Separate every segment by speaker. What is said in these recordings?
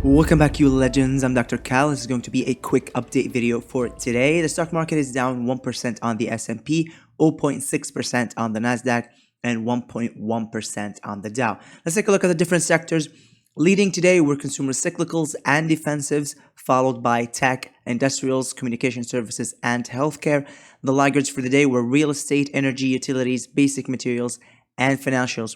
Speaker 1: Welcome back, you legends. I'm Dr. Cal. This is going to be a quick update video for today. The stock market is down 1% on the S&P, 0.6% on the NASDAQ, and 1.1% on the Dow. Let's take a look at the different sectors. Leading today were consumer cyclicals and defensives, followed by tech, industrials, communication services, and healthcare. The laggards for the day were real estate, energy, utilities, basic materials, and financials.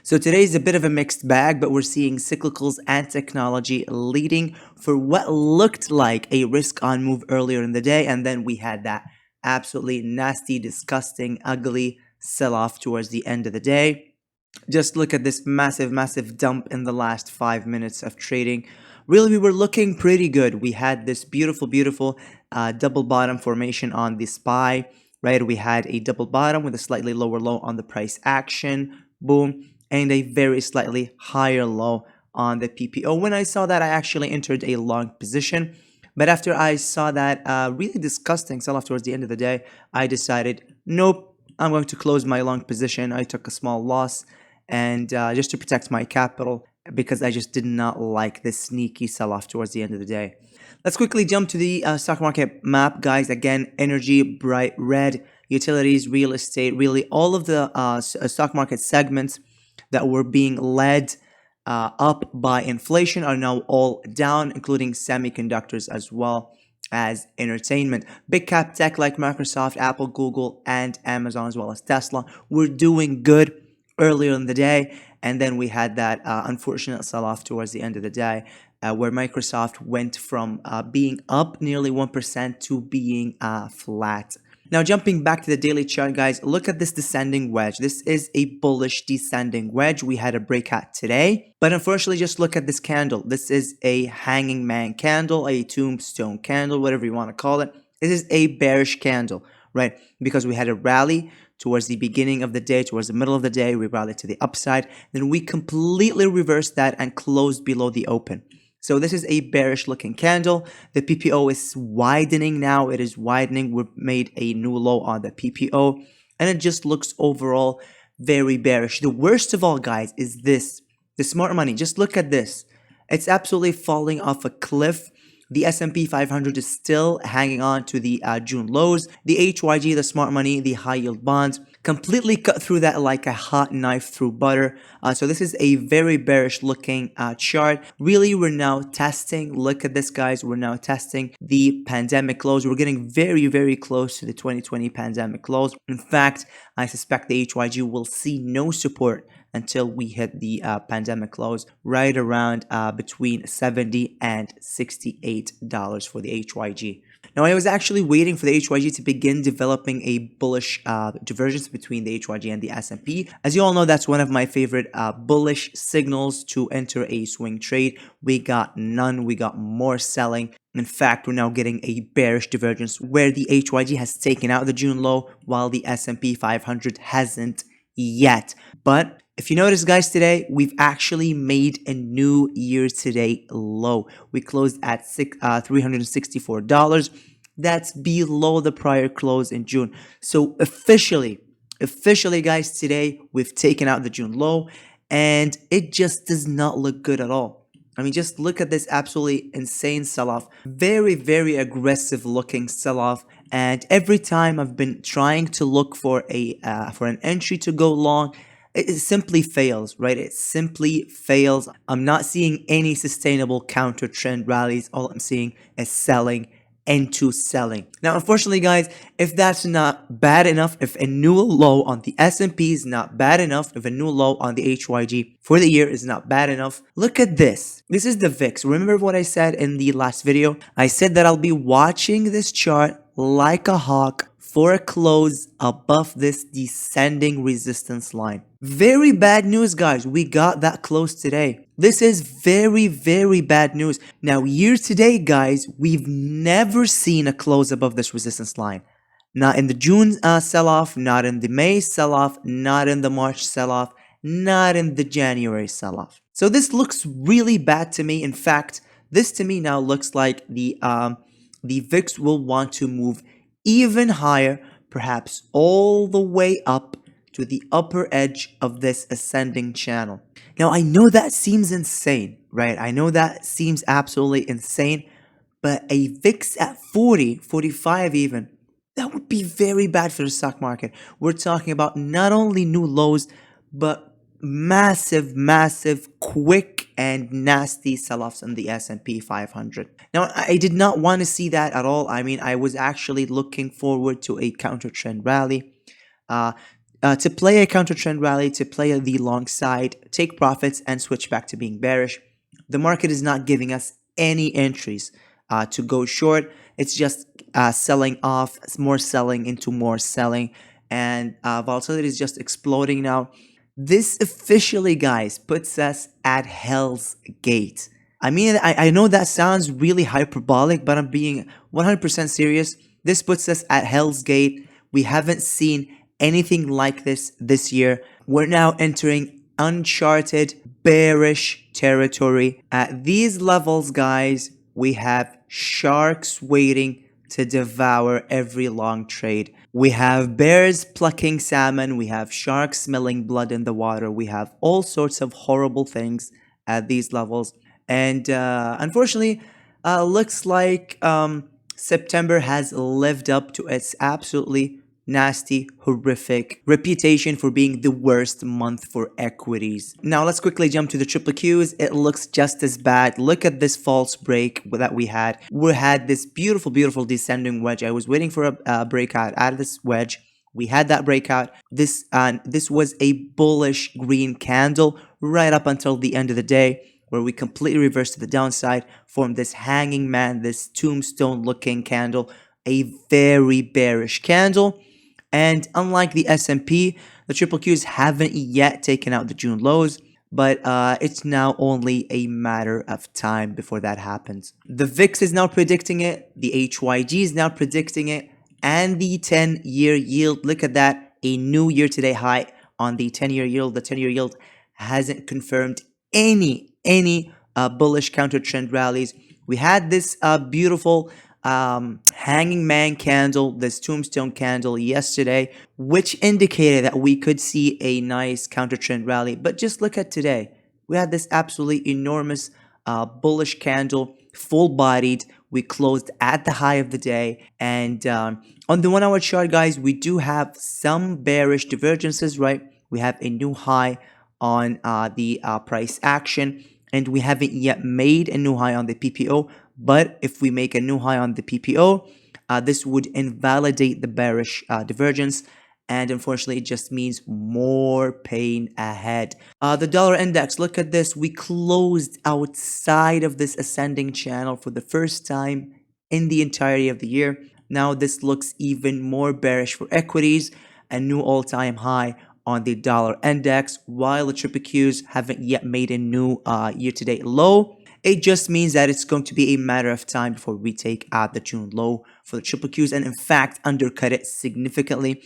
Speaker 1: So today is a bit of a mixed bag, but we're seeing cyclicals and technology leading for what looked like a risk-on move earlier in the day, and then we had that absolutely nasty, disgusting, ugly sell-off towards the end of the day. Just look at this massive dump in the last 5 minutes of trading. Really, we were looking pretty good. We had this beautiful double bottom formation on the SPY, right? We had a double bottom with a slightly lower low on the price action, boom, and a very slightly higher low on the PPO. When I saw that, I actually entered a long position. But after I saw that really disgusting sell-off towards the end of the day, I decided, nope, I'm going to close my long position. I took a small loss and just to protect my capital because I just did not like this sneaky sell-off towards the end of the day. Let's quickly jump to the stock market map, guys. Again, energy, bright red, utilities, real estate, really all of the stock market segments that were being led up by inflation are now all down, including semiconductors as well as entertainment. Big cap tech like Microsoft, Apple, Google, and Amazon, as well as Tesla, were doing good earlier in the day. And then we had that unfortunate sell-off towards the end of the day where Microsoft went from being up nearly 1% to being flat. Now, jumping back to the daily chart, guys, look at this descending wedge. This is a bullish descending wedge. We had a breakout today, but unfortunately, just look at this candle. This is a hanging man candle, a tombstone candle, whatever you want to call it. This is a bearish candle, right? Because we had a rally towards the beginning of the day, towards the middle of the day, we rallied to the upside. Then we completely reversed that and closed below the open. So this is a bearish looking candle. The PPO is widening now. It is widening. We've made a new low on the PPO and it just looks overall very bearish. The worst of all, guys, is this. The smart money. Just look at this. It's absolutely falling off a cliff. The S&P 500 is still hanging on to the June lows. The HYG, the smart money, the high yield bonds completely cut through that like a hot knife through butter. So this is a very bearish looking chart. Really, we're now testing. Look at this, guys. We're now testing the pandemic lows. We're getting very close to the 2020 pandemic lows. In fact, I suspect the HYG will see no support until we hit the pandemic lows right around between $70 and $68 for the HYG. Now, I was actually waiting for the HYG to begin developing a bullish divergence between the HYG and the S&P. As you all know, that's one of my favorite bullish signals to enter a swing trade. We got none. We got more selling. In fact, we're now getting a bearish divergence where the HYG has taken out the June low while the S&P 500 hasn't yet. But if you notice, guys, today we've actually made a new year-to-date low. We closed at $364. That's below the prior close in June. So officially, guys, today we've taken out the June low, and it just does not look good at all. I mean, just look at this absolutely insane sell-off. Very aggressive looking sell-off. And every time I've been trying to look for an entry to go long, it simply fails, right? It simply fails. I'm not seeing any sustainable counter trend rallies. All I'm seeing is selling into selling. Now, unfortunately, guys, if that's not bad enough, if a new low on the S&P is not bad enough, if a new low on the HYG for the year is not bad enough, look at this. This is the VIX. Remember what I said in the last video? I said that I'll be watching this chart like a hawk for a close above this descending resistance line. Very bad news, guys. We got that close today. This is very bad news. Now, year to date, guys, we've never seen a close above this resistance line. Not in the June sell-off, not in the May sell-off, not in the March sell-off, not in the January sell-off. So this looks really bad to me. In fact, this to me now looks like the VIX will want to move even higher, perhaps all the way up to the upper edge of this ascending channel. Now, I know that seems insane, right? I know that seems absolutely insane, but a VIX at 40, 45 even, that would be very bad for the stock market. We're talking about not only new lows, but massive, massive, quick and nasty sell-offs in the S&P 500. Now, I did not want to see that at all. I mean, I was actually looking forward to a counter trend rally. Uh, to play a counter trend rally, to play the long side, take profits, and switch back to being bearish. The market is not giving us any entries to go short. It's just selling off, more selling into more selling, and volatility is just exploding now. This officially, guys, puts us at hell's gate. I mean, I know that sounds really hyperbolic, but I'm being 100% serious. This puts us at hell's gate. We haven't seen anything like this year. We're now entering uncharted, bearish territory. At these levels, guys, we have sharks waiting to devour every long trade. We have bears plucking salmon. We have sharks smelling blood in the water. We have all sorts of horrible things at these levels. And unfortunately, looks like September has lived up to its absolutely nasty, horrific reputation for being the worst month for equities. Now let's quickly jump to the triple Qs. It looks just as bad. Look at this false break that we had. We had this beautiful, beautiful descending wedge. I was waiting for a breakout out of this wedge. We had that breakout. This was a bullish green candle right up until the end of the day, where we completely reversed to the downside, formed this hanging man, this tombstone looking candle, a very bearish candle. And unlike the S&P, the triple Qs haven't yet taken out the June lows, but it's now only a matter of time before that happens. The VIX is now predicting it, the HYG is now predicting it, and the 10-year yield, look at that, a new year-to-date high on the 10-year yield. The 10-year yield hasn't confirmed any bullish counter trend rallies. We had this beautiful hanging man candle, this tombstone candle yesterday, which indicated that we could see a nice counter trend rally. But just look at today. We had this absolutely enormous bullish candle, full bodied. We closed at the high of the day. And on the 1 hour chart, guys, we do have some bearish divergences, right? We have a new high on the price action, and we haven't yet made a new high on the PPO. But if we make a new high on the PPO, this would invalidate the bearish divergence, and unfortunately, it just means more pain ahead. The dollar index, look at this. We closed outside of this ascending channel for the first time in the entirety of the year. Now this looks even more bearish for equities, a new all-time high on the dollar index, while the triple Qs haven't yet made a new year-to-date low. It just means that it's going to be a matter of time before we take out the June low for the triple Qs, and in fact undercut it significantly.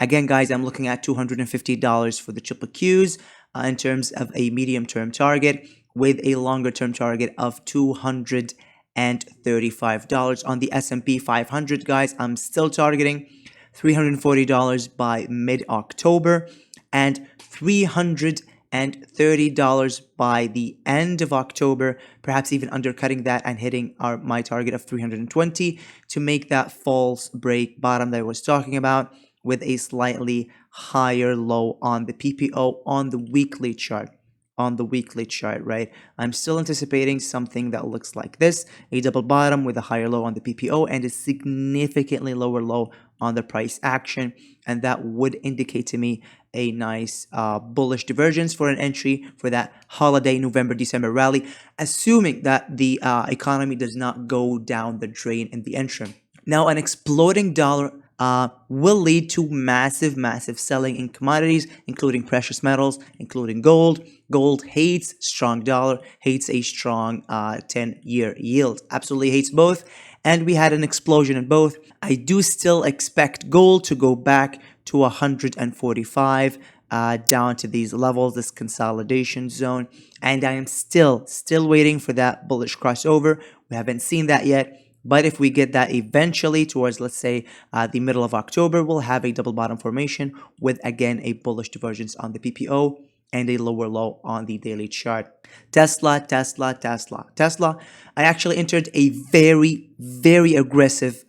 Speaker 1: Again, guys, I'm looking at $250 for the triple Qs in terms of a medium-term target, with a longer-term target of $235. On the S&P 500, guys, I'm still targeting $340 by mid-October and $330 by the end of October, perhaps even undercutting that and hitting my target of 320 to make that false break bottom that I was talking about, with a slightly higher low on the PPO on the weekly chart. Right? I'm still anticipating something that looks like this, a double bottom with a higher low on the PPO and a significantly lower low on the price action, and that would indicate to me a nice bullish divergence for an entry for that holiday November-December rally, assuming that the economy does not go down the drain in the interim. Now, an exploding dollar will lead to massive selling in commodities, including precious metals, including gold. Gold hates strong dollar, hates a strong 10-year yield, absolutely hates both. And we had an explosion in both. I do still expect gold to go back to 145, down to these levels, this consolidation zone. And I am still waiting for that bullish crossover. We haven't seen that yet. But if we get that eventually towards, let's say, the middle of October, we'll have a double bottom formation with, again, a bullish divergence on the PPO and a lower low on the daily chart. Tesla. I actually entered a very aggressive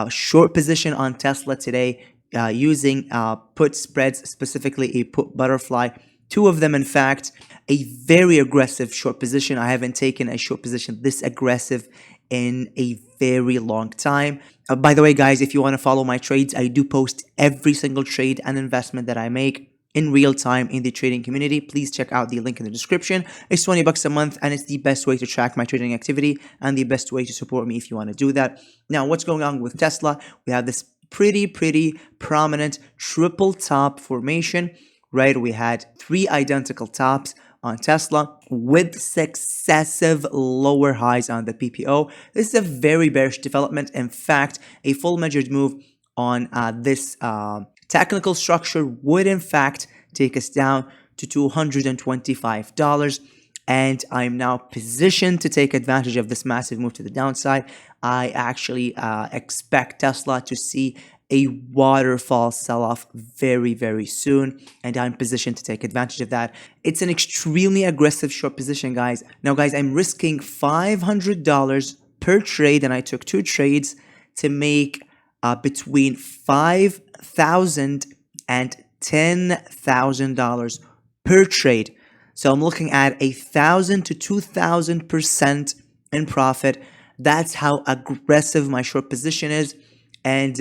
Speaker 1: short position on Tesla today using put spreads, specifically a put butterfly. Two of them, in fact, a very aggressive short position. I haven't taken a short position this aggressive in a very long time. By the way, guys, if you want to follow my trades, I do post every single trade and investment that I make in real time in the trading community. Please check out the link in the description. It's $20 a month, and it's the best way to track my trading activity and the best way to support me if you want to do that. Now, what's going on with Tesla? We have this pretty prominent triple top formation, right? We had three identical tops on Tesla with successive lower highs on the PPO. This is a very bearish development. In fact, a full measured move on this technical structure would in fact take us down to $225. And I'm now positioned to take advantage of this massive move to the downside. I actually expect Tesla to see a waterfall sell-off very soon, and I'm positioned to take advantage of that. It's an extremely aggressive short position, guys. Now, guys, I'm risking $500 per trade, and I took two trades to make between $5,000 and $10,000 per trade. So I'm looking at 1,000 to 2,000% in profit. That's how aggressive my short position is. And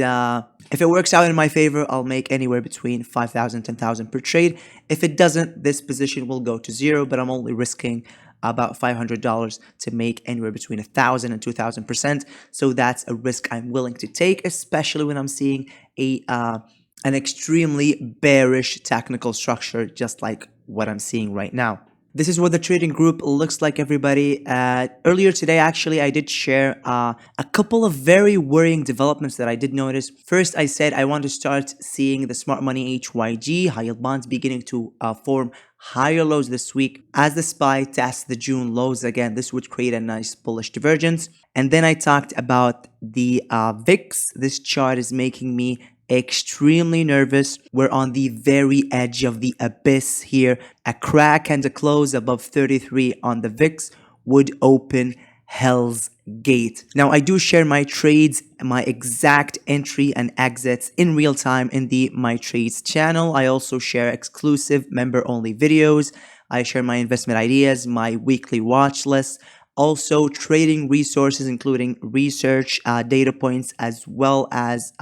Speaker 1: if it works out in my favor, I'll make anywhere between 5,000, 10,000 per trade. If it doesn't, this position will go to zero, but I'm only risking about $500 to make anywhere between 1,000 and 2,000%. So that's a risk I'm willing to take, especially when I'm seeing an extremely bearish technical structure, just like what I'm seeing right now. This is what the trading group looks like, everybody. Earlier today, actually, I did share a couple of very worrying developments that I did notice. First, I said I want to start seeing the smart money HYG, high yield bonds, beginning to form higher lows this week. As the SPY tests the June lows again, this would create a nice bullish divergence. And then I talked about the VIX. This chart is making me extremely nervous. We're on the very edge of the abyss here. A crack and a close above 33 on the VIX would open hell's gate. Now, I do share my trades, my exact entry and exits in real time in the My Trades channel. I also share exclusive member-only videos. I share my investment ideas, my weekly watch list, also trading resources, including research, data points, as well as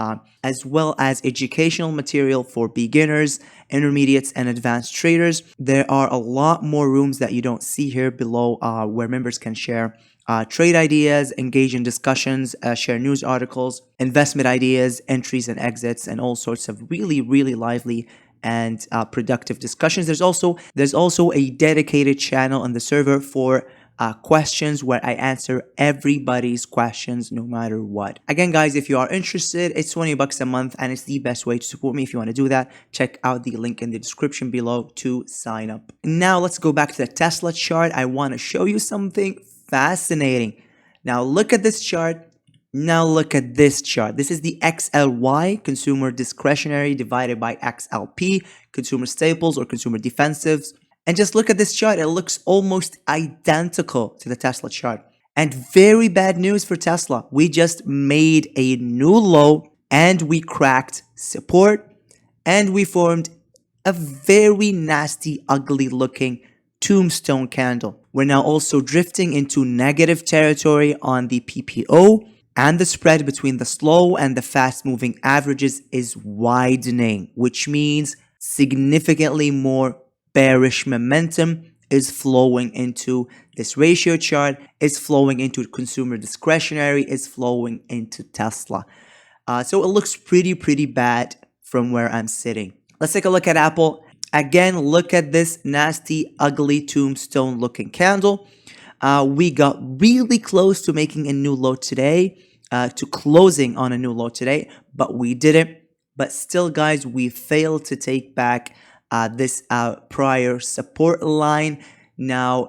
Speaker 1: educational material for beginners, intermediates, and advanced traders. There are a lot more rooms that you don't see here below where members can share trade ideas, engage in discussions, share news articles, investment ideas, entries and exits, and all sorts of really lively and productive discussions. There's also a dedicated channel on the server for questions where I answer everybody's questions no matter what. Again, guys, if you are interested, it's $20 a month and it's the best way to support me. If you want to do that, check out the link in the description below to sign up. Now let's go back to the Tesla chart. I want to show you something fascinating. Now look at this chart. Now look at this chart. This is the XLY, consumer discretionary, divided by XLP, consumer staples or consumer defensives. And just look at this chart. It looks almost identical to the Tesla chart. And very bad news for Tesla. We just made a new low and we cracked support and we formed a very nasty, ugly looking tombstone candle. We're now also drifting into negative territory on the PPO, and the spread between the slow and the fast moving averages is widening, which means significantly more bearish momentum is flowing into this ratio chart, is flowing into consumer discretionary, is flowing into Tesla. So it looks pretty bad from where I'm sitting. Let's take a look at Apple. Again, look at this nasty, ugly tombstone looking candle. We got really close to making a new low today, to closing on a new low today, but we didn't. But still, guys, we failed to take back this prior support line. now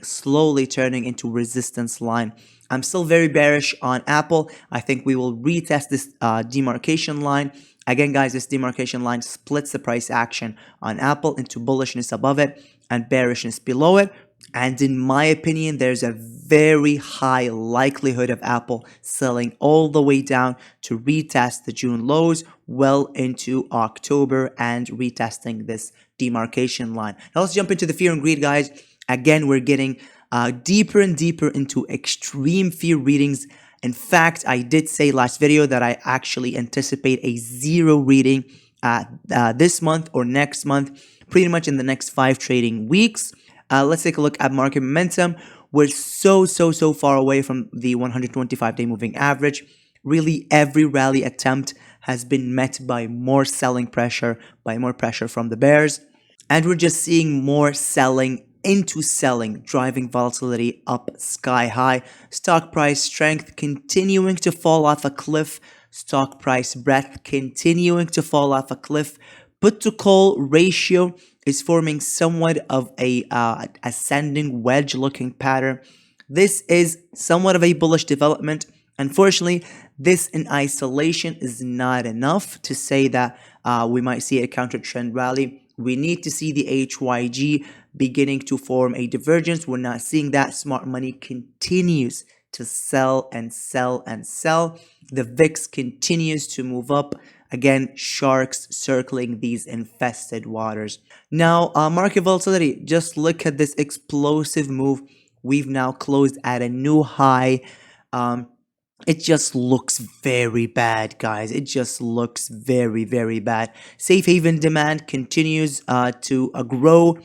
Speaker 1: slowly turning into resistance line. I'm still very bearish on Apple. I think we will retest this demarcation line. Again, guys, this demarcation line splits the price action on Apple into bullishness above it and bearishness below it. And in my opinion, there's a very high likelihood of Apple selling all the way down to retest the June lows well into October and retesting this demarcation line. Now let's jump into the fear and greed, guys. Again, we're getting deeper and deeper into extreme fear readings. In fact, I did say last video that I actually anticipate a zero reading this month or next month, pretty much in the next 5 trading weeks. Let's take a look at market momentum. We're so far away from the 125-day moving average. Really, every rally attempt has been met by more selling pressure, by more pressure from the bears. And we're just seeing more selling into selling, driving volatility up sky high. Stock price strength continuing to fall off a cliff. Stock price breadth continuing to fall off a cliff. Put to call ratio is forming somewhat of a ascending wedge looking pattern. This is somewhat of a bullish development. Unfortunately, this in isolation is not enough to say that we might see a counter trend rally. We need to see the HYG beginning to form a divergence. We're not seeing that. Smart money continues to sell and sell and sell. The VIX continues to move up. Again, sharks circling these infested waters. Now, market volatility, just look at this explosive move. We've now closed at a new high. It just looks very bad, guys. It just looks very bad. Safe haven demand continues to grow.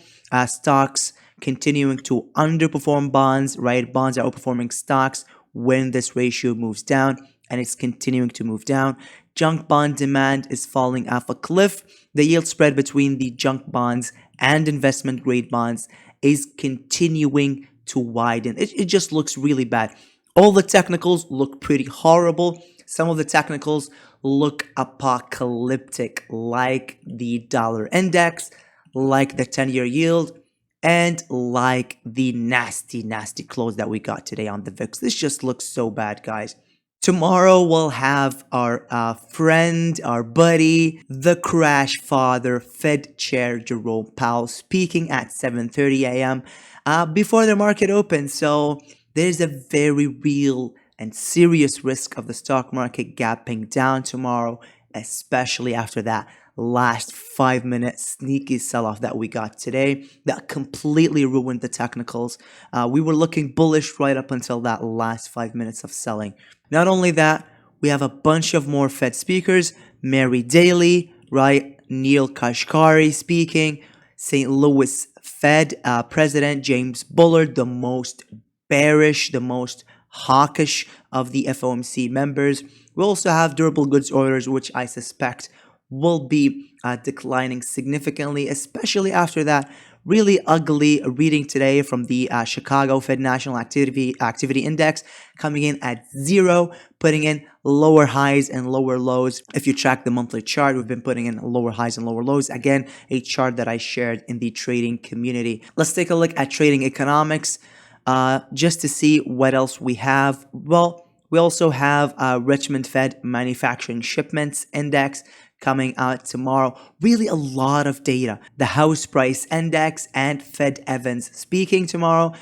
Speaker 1: Stocks continuing to underperform bonds, right? Bonds are outperforming stocks when this ratio moves down, and it's continuing to move down. Junk bond demand is falling off a cliff. The yield spread between the junk bonds and investment grade bonds is continuing to widen. It just looks really bad. All the technicals look pretty horrible. Some of the technicals look apocalyptic, like the dollar index, like the 10-year yield, and like the nasty close that we got today on the VIX. This just looks so bad, guys. Tomorrow we'll have our friend, our buddy, the crash father, Fed Chair Jerome Powell speaking at 7:30 a.m. Before the market opens. So there's a very real and serious risk of the stock market gapping down tomorrow, especially after that last 5-minute sneaky sell-off that we got today that completely ruined the technicals. We were looking bullish right up until that last 5 minutes of selling. Not only that, we have a bunch of more Fed speakers. Mary Daly, right? Neil Kashkari speaking. St. Louis Fed President James Bullard, the most bearish, the most hawkish of the FOMC members. We also have durable goods orders, which I suspect will be declining significantly, especially after that really ugly reading today from the Chicago Fed National Activity Index coming in at 0, putting in lower highs and lower lows. If you track the monthly chart, we've been putting in lower highs and lower lows. Again, a chart that I shared in the trading community. Let's take a look at trading economics. Just to see what else we have. Well, we also have Richmond Fed Manufacturing Shipments Index coming out tomorrow. Really a lot of data. The House Price Index and Fed Evans speaking tomorrow.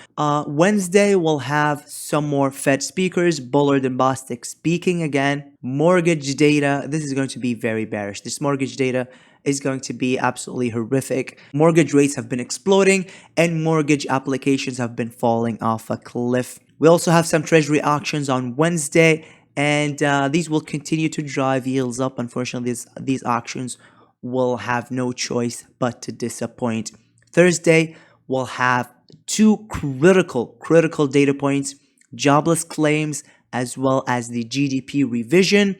Speaker 1: Wednesday, we'll have some more Fed speakers, Bullard and Bostic speaking again. Mortgage data. This is going to be very bearish. This mortgage data is going to be absolutely horrific. Mortgage rates have been exploding and mortgage applications have been falling off a cliff. We also have some treasury auctions on Wednesday, and these will continue to drive yields up. Unfortunately, these auctions will have no choice but to disappoint. Thursday, we'll have 2 critical data points, jobless claims as well as the GDP revision.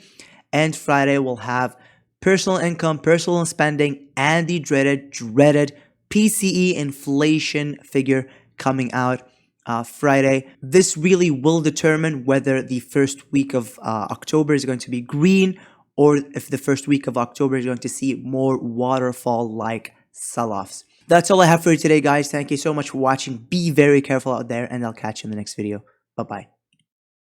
Speaker 1: And Friday, we'll have personal income, personal spending, and the dreaded PCE inflation figure coming out Friday. This really will determine whether the first week of October is going to be green or if the first week of October is going to see more waterfall-like sell-offs. That's all I have for you today, guys. Thank you so much for watching. Be very careful out there, and I'll catch you in the next video. Bye-bye.